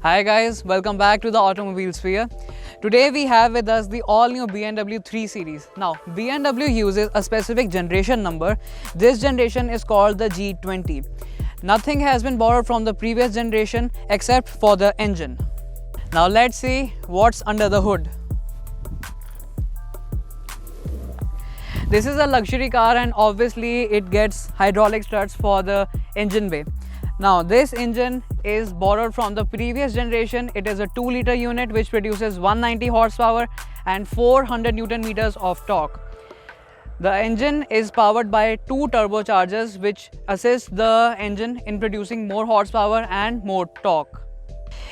Hi guys, welcome back to the Automobile Sphere. Today we have with us the all-new BMW 3 Series. Now, BMW uses a specific generation number. This generation is called the G20. Nothing has been borrowed from the previous generation except for the engine. Now let's see what's under the hood. This is a luxury car and obviously it gets hydraulic struts for the engine bay. Now this engine is borrowed from the previous generation. It is a 2-liter unit which produces 190 horsepower and 400 Newton meters of torque. The engine is powered by 2 turbochargers which assist the engine in producing more horsepower and more torque.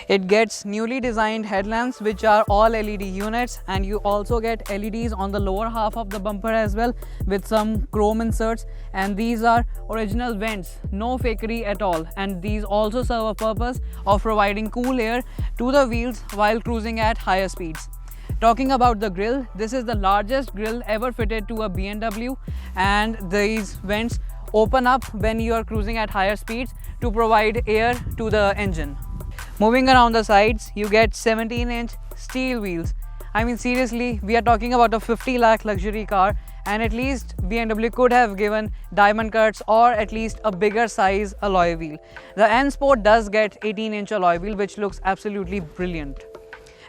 It gets newly designed headlamps which are all LED units, and you also get LEDs on the lower half of the bumper as well with some chrome inserts, and these are original vents, no fakery at all, and these also serve a purpose of providing cool air to the wheels while cruising at higher speeds. Talking about the grille, this is the largest grille ever fitted to a BMW, and these vents open up when you are cruising at higher speeds to provide air to the engine. Moving around the sides, you get 17-inch steel wheels. I mean, seriously, we are talking about a 50 lakh luxury car, and at least BMW could have given diamond cuts or at least a bigger size alloy wheel. The N Sport does get 18-inch alloy wheel which looks absolutely brilliant.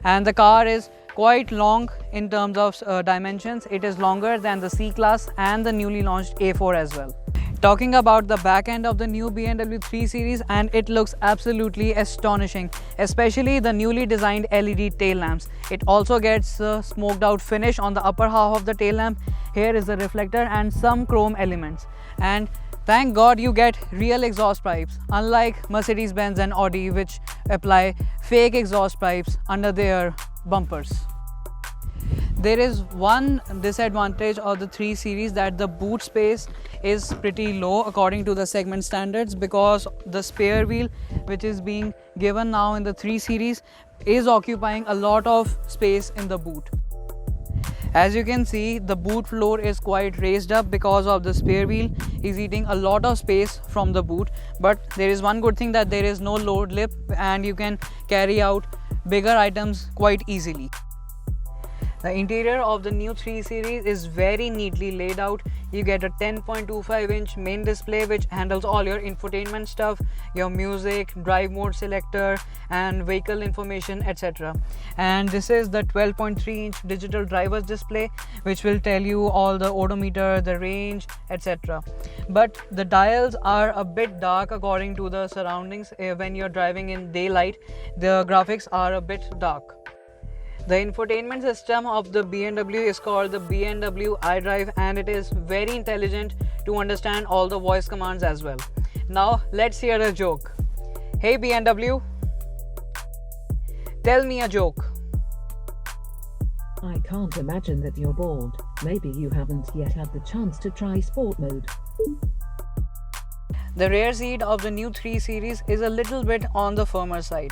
And the car is quite long in terms of dimensions. It is longer than the C-Class and the newly launched A4 as well. Talking about the back end of the new BMW 3 Series, and it looks absolutely astonishing, especially the newly designed LED tail lamps. It also gets a smoked out finish on the upper half of the tail lamp. Here is the reflector and some chrome elements. And thank God you get real exhaust pipes, unlike Mercedes-Benz and Audi which apply fake exhaust pipes under their bumpers. There is one disadvantage of the 3 Series, that the boot space is pretty low according to the segment standards, because the spare wheel which is being given now in the 3 Series is occupying a lot of space in the boot. As you can see, the boot floor is quite raised up because of the spare wheel is eating a lot of space from the boot, but there is one good thing, that there is no load lip and you can carry out bigger items quite easily. The interior of the new 3 Series is very neatly laid out. You get a 10.25-inch main display which handles all your infotainment stuff, your music, drive mode selector and vehicle information, etc. And this is the 12.3-inch digital driver's display which will tell you all the odometer, the range, etc. But the dials are a bit dark according to the surroundings. When you're driving in daylight, the graphics are a bit dark. The infotainment system of the BMW is called the BMW iDrive, and it is very intelligent to understand all the voice commands as well. Now let's hear a joke. Hey BMW, tell me a joke. I can't imagine that you're bored. Maybe you haven't yet had the chance to try sport mode. The rear seat of the new 3 Series is a little bit on the firmer side.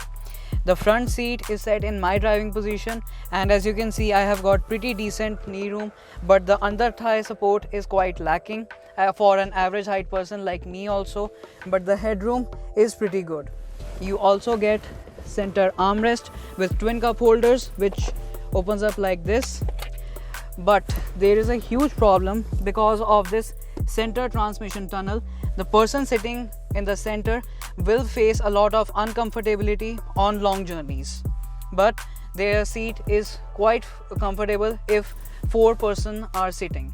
The front seat is set in my driving position, and as you can see I have got pretty decent knee room, but the under thigh support is quite lacking for an average height person like me also, but the headroom is pretty good. You also get center armrest with twin cup holders which opens up like this, but there is a huge problem because of this center transmission tunnel. The person sitting in the center will face a lot of uncomfortability on long journeys, but their seat is quite comfortable if 4 persons are sitting.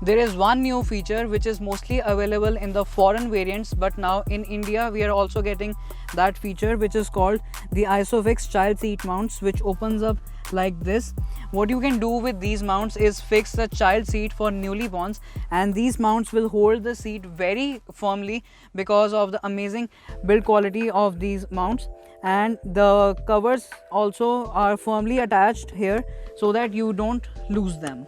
There is one new feature which is mostly available in the foreign variants, but now in India we are also getting that feature, which is called the ISOFIX child seat mounts, which opens up like this. What you can do with these mounts is fix the child seat for newlyborns, and these mounts will hold the seat very firmly because of the amazing build quality of these mounts, and the covers also are firmly attached here so that you don't lose them.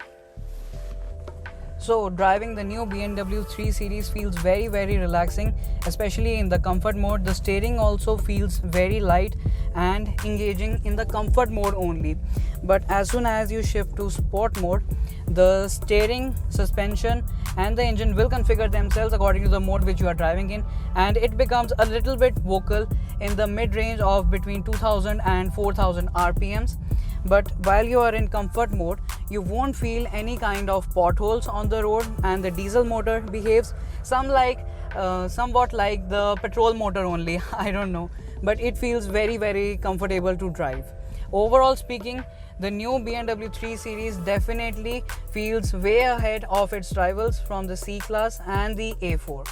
So driving the new BMW 3 Series feels very relaxing, especially in the comfort mode. The steering also feels very light and engaging in the comfort mode only, but as soon as you shift to sport mode, the steering, suspension and the engine will configure themselves according to the mode which you are driving in, and it becomes a little bit vocal in the mid range of between 2000 and 4000 rpms. But while you are in comfort mode, you won't feel any kind of potholes on the road, and the diesel motor behaves somewhat like the petrol motor only. I don't know, but it feels very comfortable to drive. Overall speaking, the new BMW 3 Series definitely feels way ahead of its rivals from the C-Class and the A4.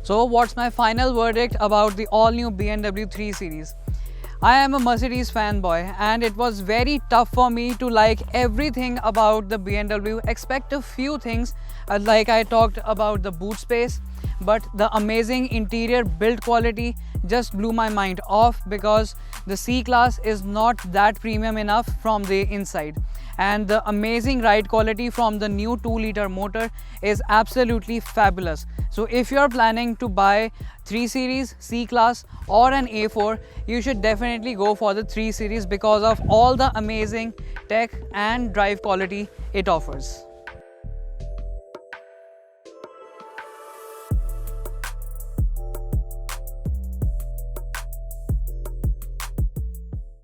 So what's my final verdict about the all new BMW 3 Series? I am a Mercedes fanboy, and it was very tough for me to like everything about the BMW except a few things, like I talked about the boot space, but the amazing interior build quality just blew my mind off because the C-Class is not that premium enough from the inside, and the amazing ride quality from the new 2-liter motor is absolutely fabulous. So if you are planning to buy 3 Series, C-Class or an A4, you should definitely go for the 3 Series because of all the amazing tech and drive quality it offers.